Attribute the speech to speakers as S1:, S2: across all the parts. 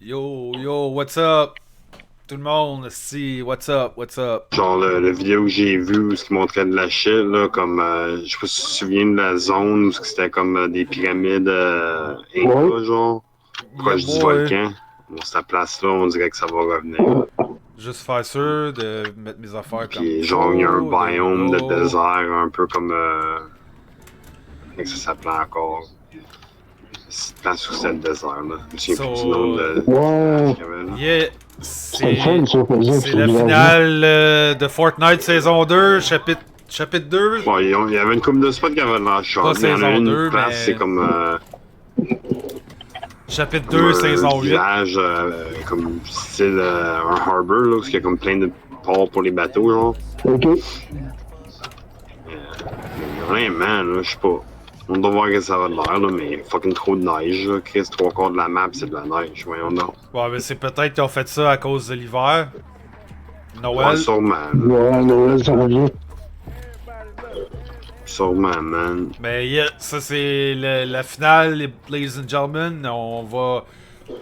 S1: Yo, what's up? Tout le monde, si, what's up, what's up?
S2: Genre, le vidéo que j'ai vu où ce qui montrait de la shit, là, comme, je sais pas si tu te souviens de la zone où c'était comme des pyramides Inca, genre,
S1: Yeah,
S2: proche du
S1: boy.
S2: volcan. Bon, cette place-là, on dirait que ça va revenir.
S1: Juste faire sûr de mettre mes affaires comme
S2: Puis, genre, il y a un
S1: faut. There you
S2: biome de
S1: go.
S2: désert, un peu comme, comment que ça s'appelait encore? Cette place où c'était le désert, là. Je me souviens plus du nom
S1: So,
S2: de
S3: Ouais,
S2: qu'il y avait, là.
S1: yeah,
S3: c'est le fun, ça, par exemple,
S1: c'est
S3: ce
S1: la
S3: village-là.
S1: finale de Fortnite saison 2, chapitre 2.
S2: Bon, il y avait une couple de spots qui avaient de la
S1: Pas
S2: chaude, mais il y en a
S1: saison
S2: une
S1: 2,
S2: place, c'est
S1: mais
S2: comme,
S1: chapitre
S2: comme
S1: 2,
S2: un
S1: saison 8.
S2: village comme style un harbor là, parce qu'il y a comme plein de ports pour les bateaux genre.
S3: Ok.
S2: Vraiment là, je sais pas. On doit voir que ça va de l'air là, mais fucking trop de neige là. Chris, trois quarts de la map c'est de la neige, voyons donc.
S1: Ouais, mais c'est peut-être qu'ils ont fait ça à cause de l'hiver.
S2: Ouais,
S1: Noël.
S2: sûrement.
S3: Ouais, Noël, ça revient.
S2: Sûrement, man.
S1: Mais yeah, ça c'est la finale, ladies and gentlemen.
S2: Mon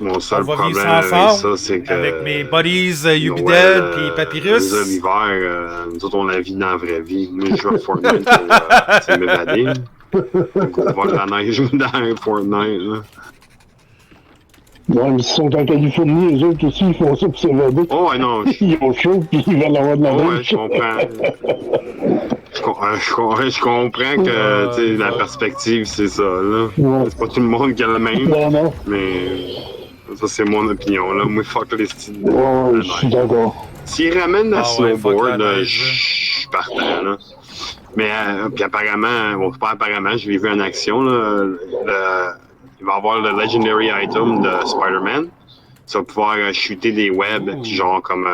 S1: On
S2: seul
S1: va vivre
S2: problème
S1: ça
S2: avec
S1: ensemble
S2: ça, c'est que
S1: avec mes buddies
S2: Noël,
S1: Ubidead puis
S2: nous autres,
S1: Papyrus.
S2: l'hiver, nous autres, on la vit dans la vraie vie. Moi, je joue à Fortnite pour tu sais, m'évader. Donc, on voit de la neige dans Fortnite, là.
S3: Ouais, ils sont en Californie, les autres aussi, ils font ça pour s'évader.
S2: Oh, ouais, non,
S3: Ils ont chaud, puis ils veulent avoir de la
S2: oh, ouais,
S3: neige.
S2: je comprends. Je comprends que, tu sais, la perspective, c'est ça, là.
S3: Ouais.
S2: C'est pas tout le monde qui a le même,
S3: Non, non.
S2: mais ça, c'est mon opinion, là. Moi, fuck les styles de
S3: Ouais,
S2: la
S3: je suis
S2: neige.
S3: d'accord.
S2: S'ils ramènent la
S1: Ah ouais, fuck
S2: snowboard,
S1: la
S2: là,
S1: neige,
S2: je suis partant, là. Mais, puis apparemment, bon, pas apparemment, je l'ai vu en action, là. Il va y avoir le Legendary Item de Spider-Man. Tu vas pouvoir shooter des webs,
S1: Ouh.
S2: puis genre comme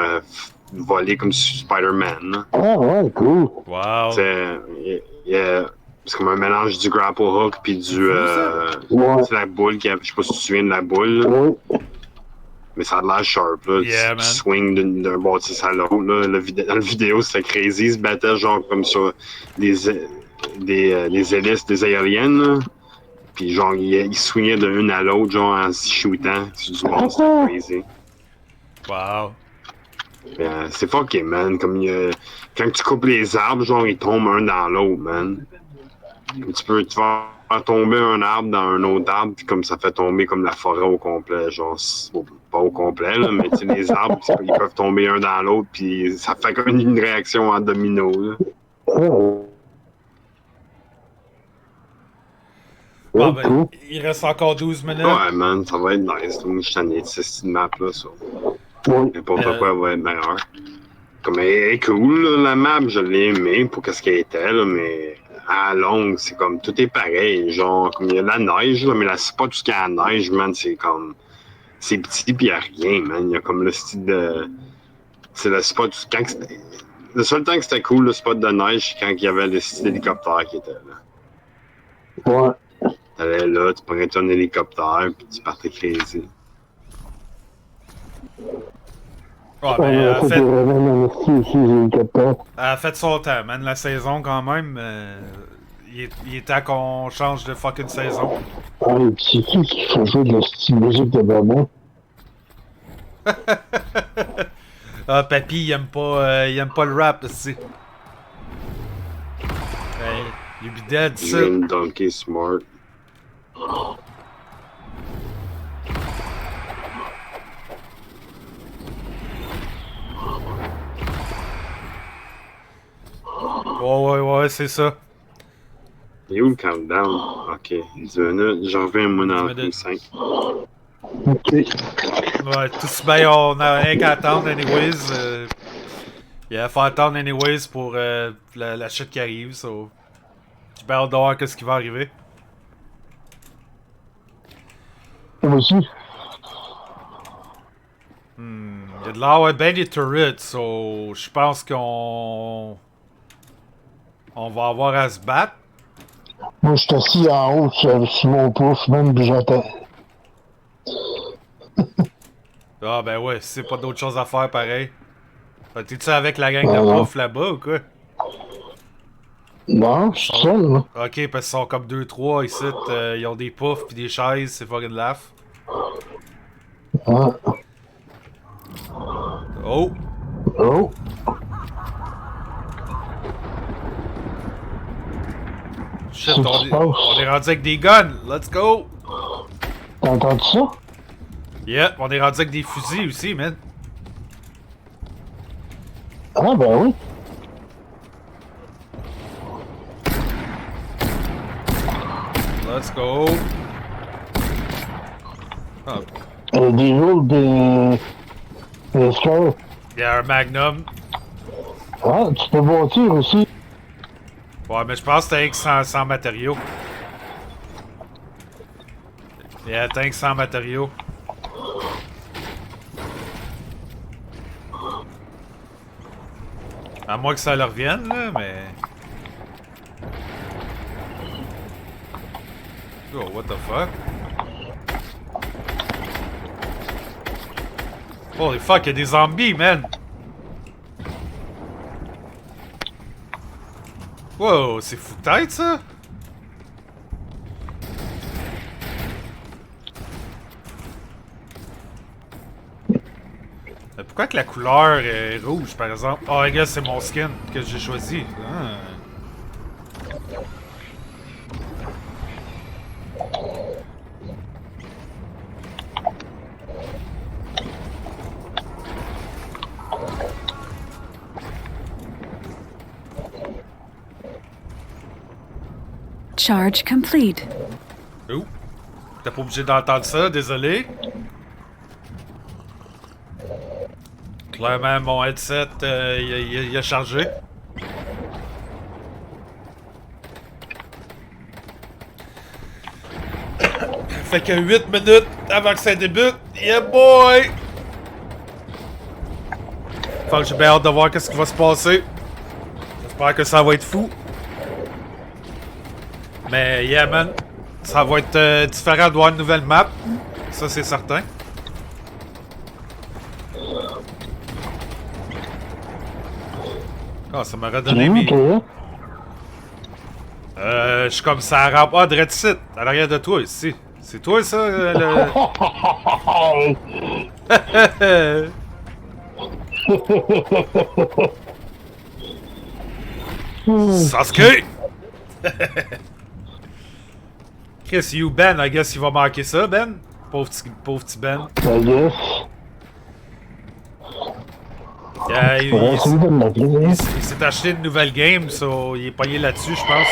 S2: voler comme Spider-Man, là.
S3: Ah, ouais, cool.
S1: Wow.
S2: C'est comme un mélange du grapple hook puis du.
S3: Ouais.
S2: C'est la boule qui a. Je sais pas si tu te souviens de la boule, là,
S3: Ouais.
S2: mais ça a de l'air sharp. Là.
S1: Yeah,
S2: Tu
S1: man.
S2: swing d'un bâtisse à l'autre. Là. Dans la vidéo, c'était crazy. Ils se battaient genre comme sur des hélices des aériennes. Là. Puis genre, ils swingaient d'une à l'autre, genre en se shootant sur du monde. C'était crazy.
S1: Wow.
S2: C'est fucké, man. Comme quand tu coupes les arbres, genre, ils tombent un dans l'autre, man. Tu vas faire tomber un arbre dans un autre arbre, puis comme ça fait tomber comme la forêt au complet. Genre, pas au complet, là, mais tu sais, les arbres, ils peuvent tomber un dans l'autre, puis ça fait comme une réaction en domino, là.
S3: Ah,
S1: Bon,
S3: ouais,
S1: ben,
S3: cool.
S1: il reste encore 12 minutes.
S2: Ouais, man, ça va être nice. Moi, je suis tanné de cette map-là, ça.
S3: Ouais.
S2: N'importe quoi va être meilleur. Comme, elle est cool, là, la map, je l'ai aimée pour qu'est-ce qu'elle était, là, mais à la longue, c'est comme, tout est pareil. Genre, comme il y a de la neige, là, mais là, c'est pas tout ce qu'il y a à la neige, man, c'est comme, c'est petit pis il y a rien, man. Il y a comme le style de, c'est le spot, le seul temps que c'était cool, le spot de neige, c'est quand il y avait le style d'hélicoptère qui était là.
S3: Ouais.
S2: T'allais là, tu prenais ton hélicoptère, puis tu partais crazy.
S1: Ouais,
S3: Ah,
S1: mais
S3: mais ça, c'est vraiment un style aussi, les hélicoptères.
S1: elle a fait son temps, man. La saison, quand même. Il est temps qu'on change de fucking saison.
S3: Ah, et puis c'est qui fait jouer de la style musique de Batman?
S1: Ah, papy, il aime pas le rap, aussi. Hey, you be dead, ça.
S2: Jeune Donkey Smart.
S1: Ouais, c'est ça.
S2: Il est où le countdown? Ok, 10 minutes. J'en reviens, moi, dans
S1: 10 minutes.
S2: 5.
S3: Ok.
S1: Ouais, tout si bien, on a rien qu'à attendre, anyways. Il va falloir attendre, anyways, pour la shit qui arrive, so. J'ai bien hâte de voir qu'est-ce qui va arriver.
S3: Moi aussi.
S1: Il y a de l'air, ouais, ben des turrets, so. Je pense qu'on. On va avoir à se battre.
S3: Moi, je suis assis en haut sur mon pouf, même, puis j'attends.
S1: Ah, ben ouais, si c'est pas d'autre chose à faire, pareil. T'es-tu avec la gang de
S3: Non.
S1: pouf là-bas ou quoi?
S3: Non, je suis seul, là.
S1: Ok, parce qu'ils sont comme 2-3 ici, ils ont des poufs pis des chaises, c'est fucking laugh.
S3: Ah.
S1: Oh!
S3: Oh!
S1: Shit,
S3: Qu'est-ce qui se passe?
S1: on est rendu avec des guns! Let's go!
S3: T'as entendu ça?
S1: Yep, on est rendu avec des fusils aussi, man.
S3: Ah, ben oui.
S1: Let's go! Oh,
S3: Des jours des scars.
S1: il y a un Magnum.
S3: Ah, tu peux bâtir aussi.
S1: Ouais, mais je pense que t'as rien que sans matériaux. Il y a tant que sans matériaux. À moins que ça leur revienne, là, mais... Oh, what the fuck? Holy fuck, y'a des zombies, man! Wow, c'est fou de tête, ça? Mais pourquoi que la couleur est rouge, par exemple? Oh, les gars, c'est mon skin que j'ai choisi. Ah.
S4: Charge complete.
S1: Oh! T'es pas obligé d'entendre ça, désolé. Clairement, mon headset, il a chargé. Fait que 8 minutes avant que ça débute. Yeah boy! Fait que j'ai bien hâte de voir qu'est-ce qui va se passer. J'espère que ça va être fou. Mais yeah man, ça va être différent de voir une nouvelle map. Ça c'est certain. Ah, ça m'a redonné mes...
S3: toi?
S1: Je suis comme ça rampe. Ah, Dread Sit, à l'arrière de toi ici. C'est toi ça, le... Sasuke! Chris, you Ben, I guess il va manquer ça, Ben. Pauvre petit Ben.
S3: I guess.
S1: Yeah, il
S3: Faudrait essayer de m'appeler.
S1: il s'est acheté une nouvelle game, so il est pogné là-dessus, je pense.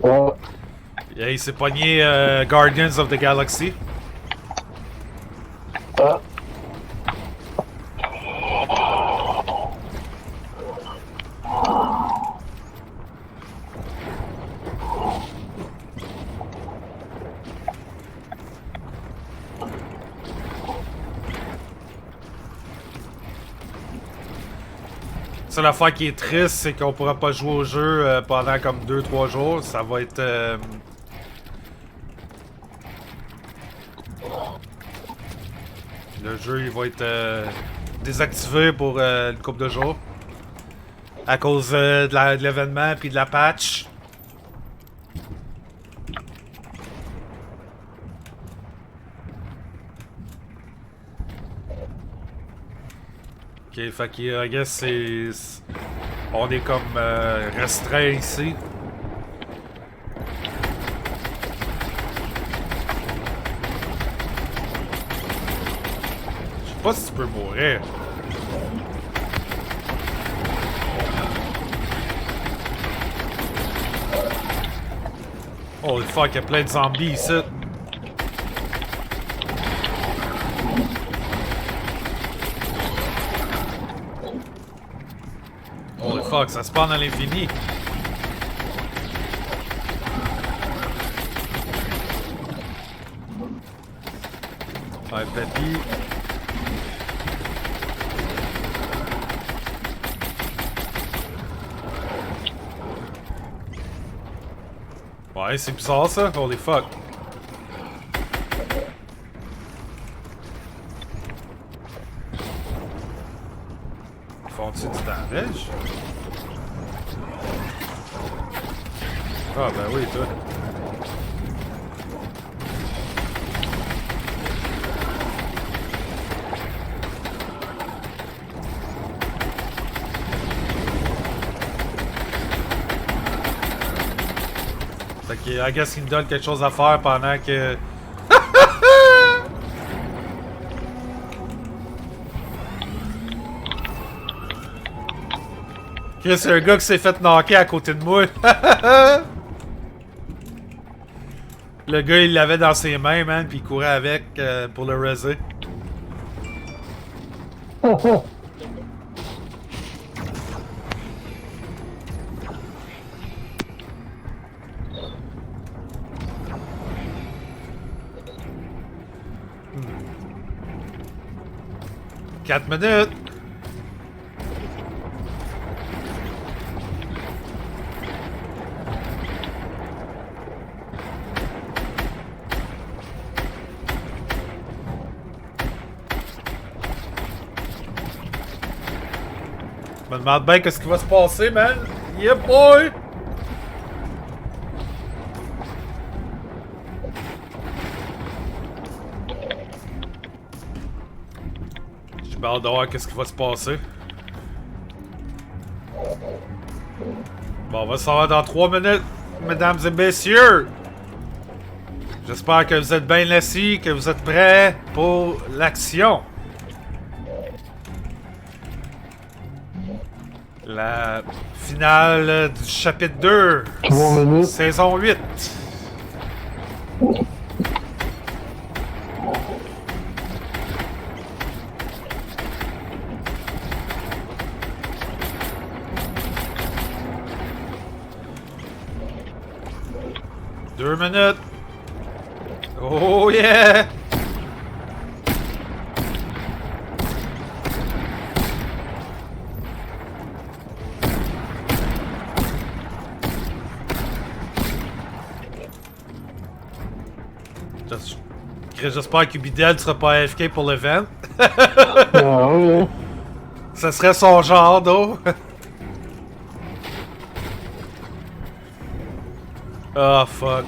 S3: Ah,
S1: Yeah, il s'est pogné Guardians of the Galaxy.
S3: ah.
S1: Ça, l'affaire qui est triste, c'est qu'on pourra pas jouer au jeu pendant comme 2-3 jours. Ça va être... Le jeu, il va être désactivé pour une couple de jours. À cause de l'événement puis de la patch. Ok, fait que, I guess, on est comme restreint ici. Je sais pas si tu peux mourir. Oh fuck, il y a plein de zombies ici. Holy fuck, ça spawn à l'infini. Ouais, papy. Ouais, c'est bizarre ça. Holy fuck. Font-tu du damage? Ah ben oui, toi. Ok, I guess qu'il me donne quelque chose à faire pendant que... Chris, c'est un gars qui s'est fait knocker à côté de moi. Le gars, il l'avait dans ses mains, man, puis il courait avec pour le raiser. « 4 minutes! » Je me demande bien qu'est-ce qui va se passer, man! Yeah, boy! J'ai hâte de voir qu'est-ce qui va se passer. Bon, on va se voir dans 3 minutes, mesdames et messieurs! J'espère que vous êtes bien assis, que vous êtes prêts pour l'action. La finale du chapitre 2,
S3: 3 minutes.
S1: saison 8. Deux minutes. Oh yeah! J'espère que Bidel sera pas AFK pour l'event.
S3: Ah oui.
S1: Ça serait son genre, d'eau. Oh fuck.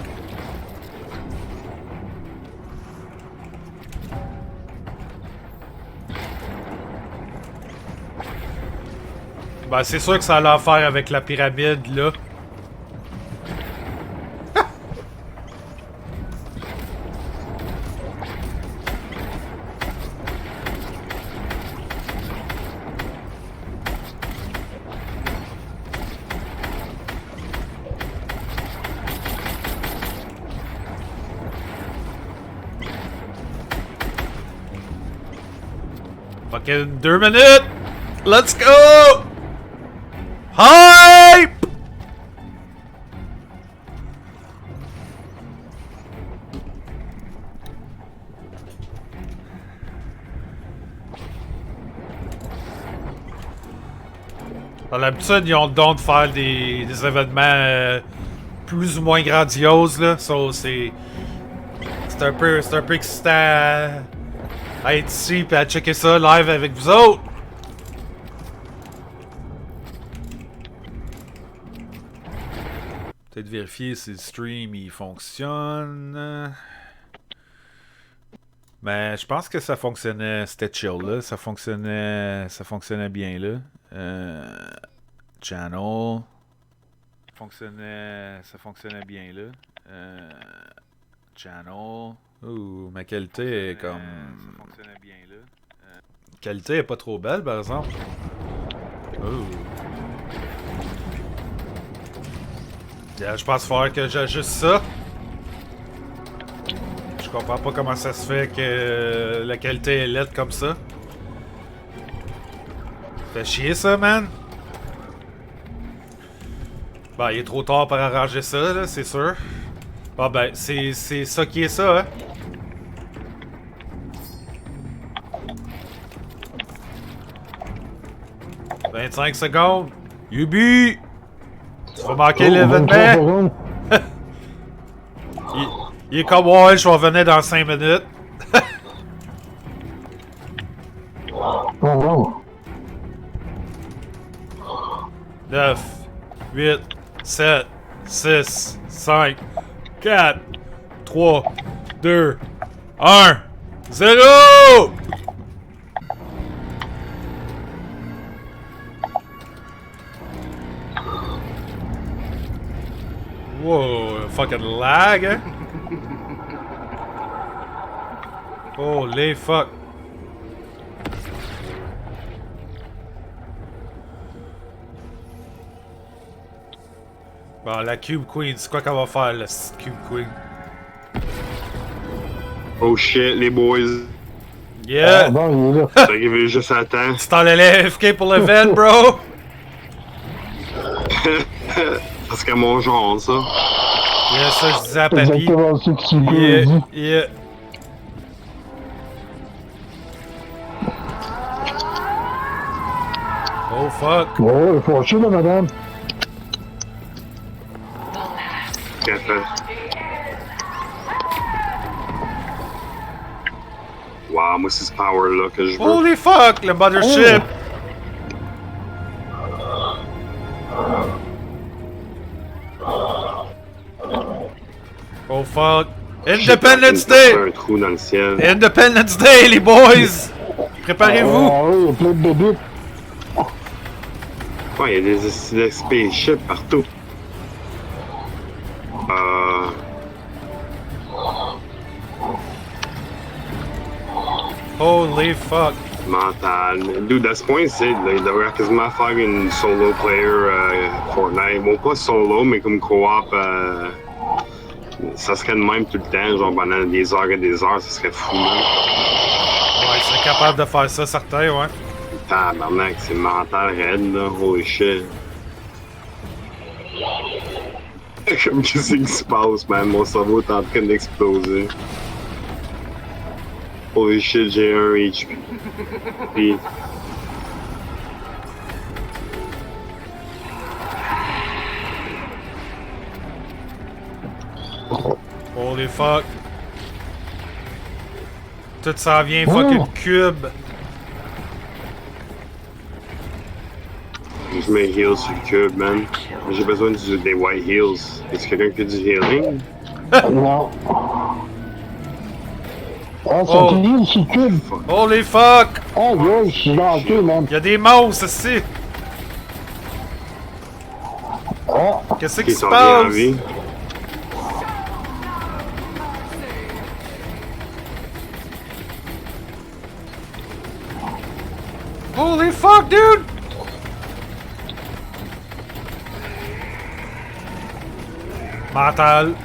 S1: Ben c'est sûr que ça a l'affaire avec la pyramide là. Fucking 2 minutes! Let's go! Hype! À l'habitude, ils ont le don de faire des événements plus ou moins grandioses, là. So, c'est un peu excitant à être ici et à checker ça live avec vous autres. Peut-être vérifier si le stream il fonctionne. Mais je pense que ça fonctionnait, c'était chill là, ça fonctionnait bien là. Channel, ça fonctionnait bien là. Channel, ouh, ma qualité est comme, ça fonctionnait bien là. Qualité est pas trop belle par exemple. Ouh. Yeah, je pense qu'il va falloir que j'ajuste ça. Je comprends pas comment ça se fait que la qualité est laide comme ça. Fait chier ça, man. Ben, il est trop tard pour arranger ça, là, c'est sûr. Bon, ben, c'est ça qui est ça, hein. « 25 secondes. Yubi! Tu vas manquer l'événement. Il est comme ouais, je vais revenir dans 5 minutes.
S3: Oh non.
S1: 9, 8, 7, 6, 5, 4, 3, 2, 1, 0! Wow, fucking lag, hein? Holy fuck. Bon, la Cube Queen, c'est quoi qu'elle va faire, la Cube Queen?
S2: Oh shit, les boys.
S3: Ah,
S1: Yeah!
S3: bon, il est là.
S2: C'est arrivé juste à temps.
S1: Tu t'en allais FK pour l'event, bro?
S2: Parce qu'à mon genre, ça.
S1: Yeah, ça je disais à papy.
S3: Exactement ce que tu lui
S1: Yeah,
S3: as dit.
S1: yeah. Oh fuck.
S3: Oh, il faut chier, là, madame.
S2: Café. Wow, moi c'est ce power là que je veux.
S1: Holy fuck, le mothership! Oh fuck. Independence Day!
S2: Un trou dans le ciel.
S1: Independence Day, les boys! Préparez-vous!
S3: Ah oui, il y a plein de bébites.
S2: Ouais, il y a des spaceships partout.
S1: Holy fuck.
S2: Mental. Dude, à ce point, il devrait quasiment faire une solo player Fortnite. Bon, pas solo, mais comme co-op. Ça serait de même tout le temps, genre pendant des heures et des heures, ça serait fou, là.
S1: Ouais, c'est capable de faire ça, certain, ouais.
S2: Tabarnak, c'est mental raide, là. Holy shit. Comme qu'est-ce qui se passe, man? Mon cerveau est en train d'exploser. Holy shit, j'ai un HP. Puis...
S1: Holy fuck. Tout ça vient fucking cube.
S2: Je mets heals sur le cube, man. J'ai besoin des white heals. Est-ce quelqu'un qui a du healing?
S3: Non. Ah, c'est
S1: Oh.
S3: fini, c'est cube.
S1: Holy fuck!
S3: Ah, ouais, je suis dans le cul, man.
S1: Y'a des monstres ici!
S3: Ah,
S1: Qu'est-ce qui
S2: Qui
S1: se
S2: sont bien en
S1: passe?
S2: vie.
S1: Holy fuck, dude! Mental.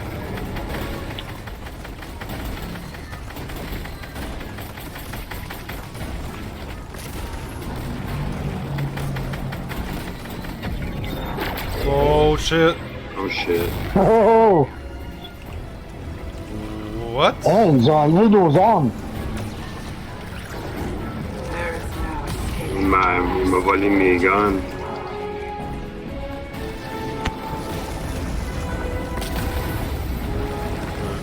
S1: Oh shit.
S2: Oh shit.
S3: oh, oh.
S1: What?
S3: Hein, ils ont enlevé nos armes.
S2: Il m'a volé mes guns.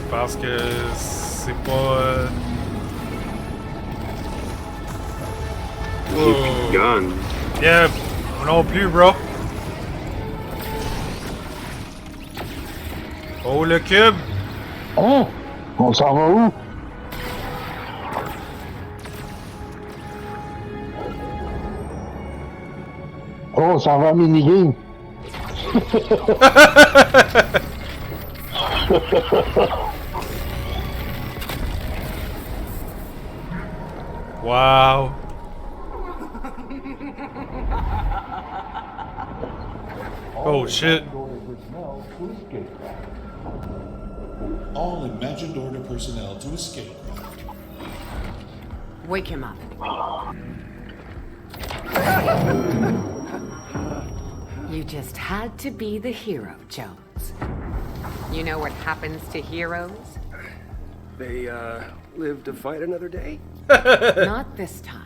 S1: Je pense que c'est pas...
S2: J'ai plus de guns.
S1: Yeah, moi non plus, bro. Oh, le cube!
S3: Hein? On s'en va où? Oh, on s'en va à minigame.
S1: Wow. Oh shit.
S4: All imagined order personnel to escape.
S5: Wake him up. You just had to be the hero, Jones. You know what happens to heroes?
S6: They, live to fight another day?
S5: Not this time.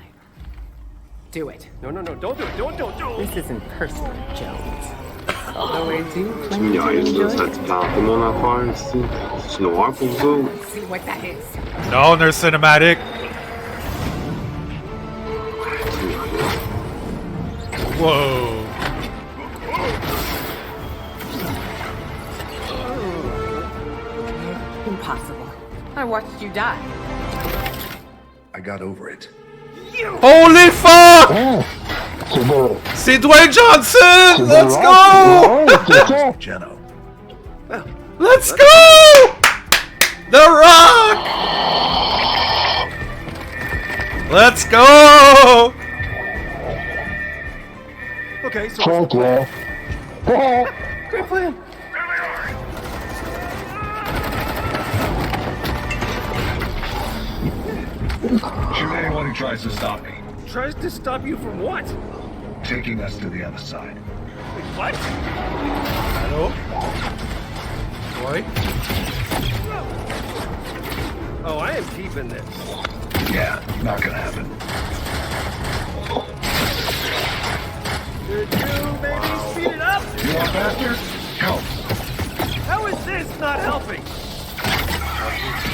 S5: Do it.
S6: No, don't do it, don't do it!
S5: This isn't personal, Jones. Although I do
S2: Tu
S5: plan
S2: me
S5: to
S2: niaises, là,
S5: enjoy
S2: ça
S5: it.
S2: te plante mon affaire, ici. C'est noir pour vous.
S5: Let's see what that is.
S1: No, there's cinematic. Whoa.
S5: Impossible. I watched you die.
S4: I got over it.
S1: Holy fuck!
S3: Hein? C'est de...
S1: C'est Dwayne Johnson!
S3: c'est de
S1: Let's
S3: rock.
S1: go!
S3: Ouais, c'est ça.
S4: Geno.
S1: Let's go! The Rock! Let's go!
S6: Okay, so
S3: Fuck yeah.
S6: great plan.
S7: Shoot anyone who tries to stop me.
S6: Tries to stop you from what?
S7: Taking us to the other side.
S6: Wait, what?
S1: Hello? Boy?
S6: Oh, I am keeping this.
S7: Yeah, not gonna happen.
S6: Did you maybe speed it up?
S7: You want faster? Help.
S6: How is this not helping?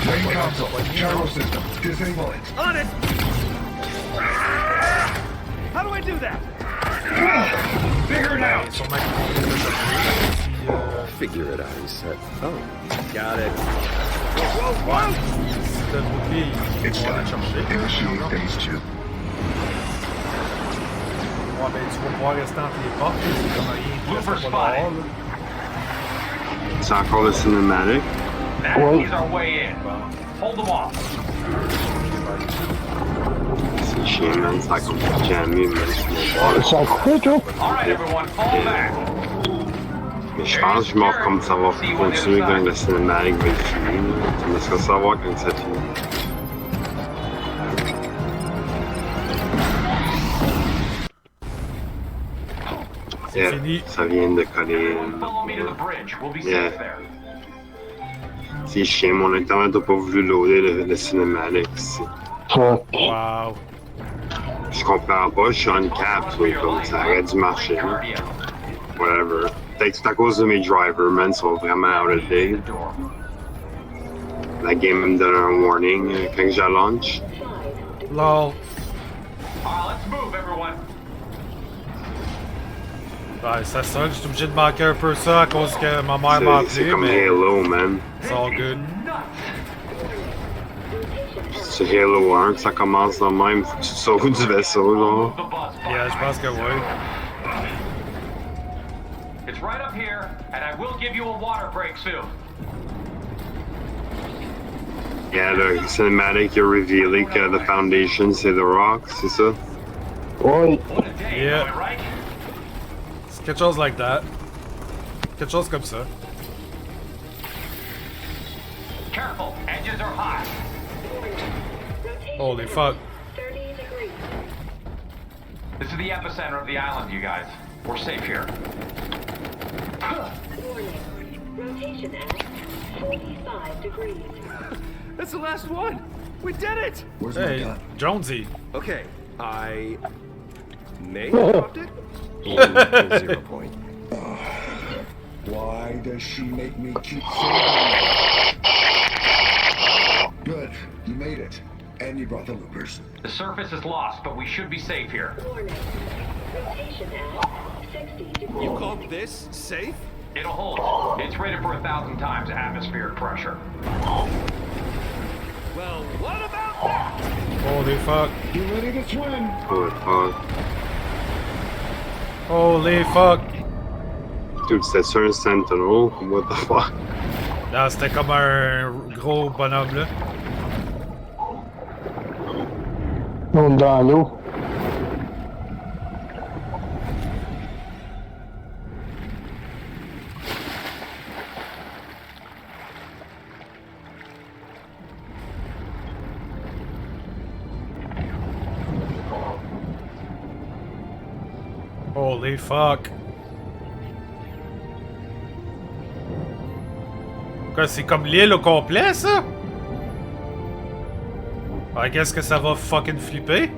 S7: Main console. Gyro system. Disable it.
S6: On it! How do I do that?
S7: Figure it out.
S1: Sûrement qu'il
S6: Figure it out, he said. Oh, got it.
S1: le bouclier,
S7: It's
S1: on va
S7: done.
S1: le chercher.
S7: Initiate phase 2.
S1: Ouais, ben tu vas pouvoir rester entre les portes, c'est comme rien qui reste pas dehors, là.
S2: C'est encore le cinématique.
S3: Oui.
S2: C'est chiant, man. Ça a comme jamais, man.
S3: Ça a coupé, toi?
S2: Mais je pense que je m'en comme ça va continuer quand le cinématique va être fini. Là. Tu me laisseras savoir quand ça finit.
S1: C'est fini.
S2: Ça vient de coller. Yeah. C'est chiant, mon internet n'a pas voulu loader le cinématique ici.
S3: Fuck.
S1: Wow.
S2: Je comprends pas, je suis en cap, comme ça aurait dû marcher. Là. Whatever. Peut-être que c'est à cause de mes drivers, man, ils sont vraiment out of date. La game me donne un warning quand je launch.
S1: Lol. Ouais, ça sonne, j'étais obligé de manquer un peu ça à cause que ma mère m'a
S2: C'est
S1: appelé,
S2: comme
S1: mais
S2: Halo, man.
S1: c'est all good.
S2: C'est Halo 1 que ça commence de même, faut que tu te sauves du vaisseau, là.
S1: Yeah, je pense que oui.
S8: It's right up here, and I will give you a water break soon.
S2: Yeah, le cinématique a révélé que The Foundation, c'est The Rock, c'est ça?
S3: Oui.
S8: What a day,
S1: Yeah.
S8: am I right?
S1: C'est quelque chose like that. Quelque chose comme ça.
S8: Careful, edges are hot.
S1: Holy fuck.
S8: This is the epicenter of the island, you guys. We're safe here.
S9: Rotation at 45 degrees.
S6: That's the last one. We did it.
S7: Where's my
S1: Hey,
S7: gun?
S1: Jonesy.
S6: Okay, I may have dropped it. In 0 point.
S7: Why does she make me keep saving? Good. You made it. And you brought the loopers.
S8: The surface is lost, but we should be safe here.
S9: Warning. Rotation at 60 degrees.
S6: You called this safe?
S8: It'll hold. It's rated for 1,000 times atmospheric pressure.
S6: Well, what about that?
S1: Holy fuck.
S7: You ready to swim?
S2: Holy fuck.
S1: Holy fuck.
S2: Dude, c'était sur un Sentinel? What the fuck?
S1: Là, c'était comme un gros bonhomme, là.
S3: On est dans l'eau.
S1: Holy fuck. Quoi, c'est comme l'île au complet, ça? Ouais, qu'est-ce que ça va fucking flipper?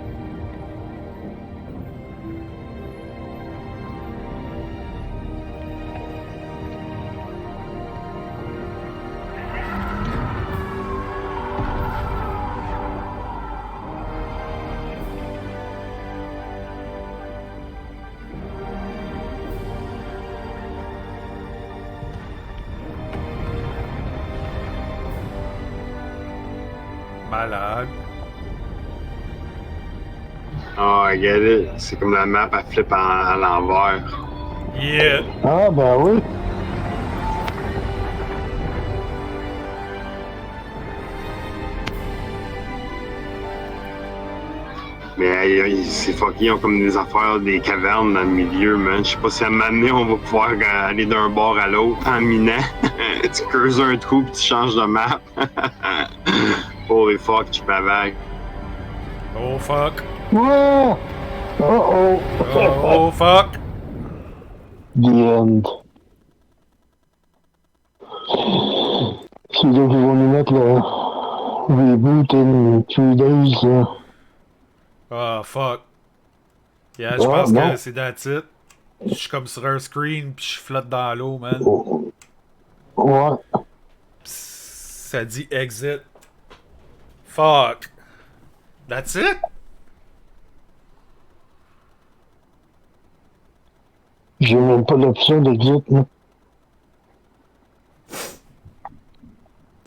S1: Malade.
S2: Oh, I get it. C'est comme la map, elle flippe à l'envers.
S1: Yeah.
S3: Ah, ben oui.
S2: Mais c'est fucké, ils ont comme des affaires, des cavernes dans le milieu, man. Je sais pas si à un moment donné, on va pouvoir aller d'un bord à l'autre en minant. Tu creuses un trou pis tu changes de map. Holy fuck, tu bavagues.
S1: Oh fuck.
S3: Ouais! Oh
S1: Oh fuck.
S3: The end. C'est là qu'ils vont nous mettre le reboot in 3 days.
S1: Oh fuck. Yeah, je
S3: Ah,
S1: pense
S3: non.
S1: que c'est that's it. Je suis comme sur un screen pis je flotte dans l'eau, man.
S3: Ouais.
S1: Ça dit exit. Fuck. That's it?
S3: J'ai même pas l'option d'exit, là.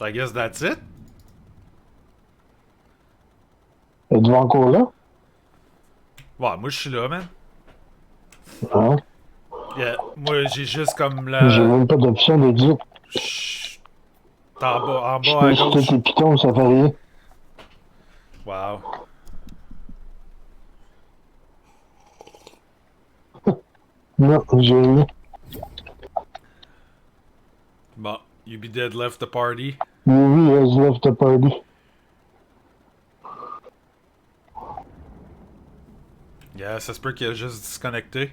S1: I guess that's it?
S3: Êtes-vous encore là?
S1: Ouais, moi je suis là, man.
S3: Hein?
S1: Yeah, moi j'ai juste comme
S3: J'ai
S1: la.
S3: même pas d'option d'exit.
S1: Chut. En
S3: Je
S1: bas à
S3: pense que
S1: gauche.
S3: tous les pitons, ça fait rien.
S1: Wow.
S3: Non, j'ai rien.
S1: Bon, you be dead left the party.
S3: Movie has left the party.
S1: Yeah, ça se peut qu'il a juste disconnecté.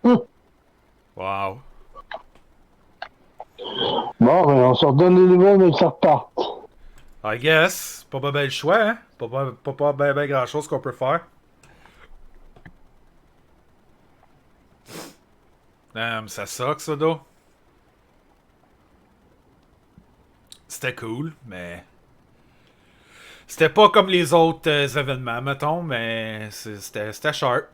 S3: Hum.
S1: Wow.
S3: Bon, ben, on se redonne les nouvelles, mais que ça reparte.
S1: I guess. Pas ben le choix, hein? Pas ben grand chose qu'on peut faire. Ça suck, ça, d'eau. C'était cool, mais... C'était pas comme les autres événements, mettons, mais c'était sharp.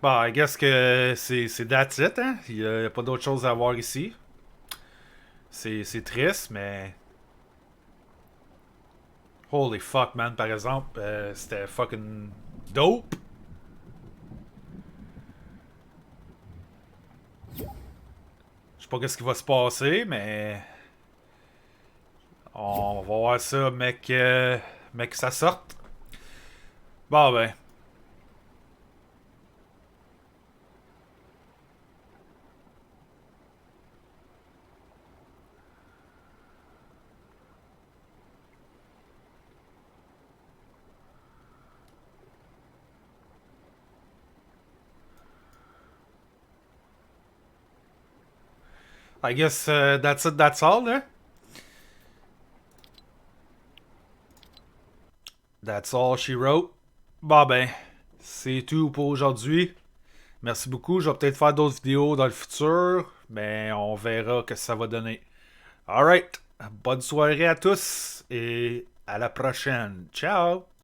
S1: Bon, I guess que c'est that's it, hein? Il y a pas d'autre chose à voir ici. C'est triste, mais... Holy fuck, man, par exemple, c'était fucking dope. Je sais pas qu'est-ce qui va se passer, mais... On va voir ça, mec, mec, ça sorte. Bon, ben. I guess that's it, that's all, là. That's all she wrote. Bon ben, c'est tout pour aujourd'hui. Merci beaucoup. Je vais peut-être faire d'autres vidéos dans le futur, mais on verra que ça va donner. Alright. Bonne soirée à tous et à la prochaine. Ciao!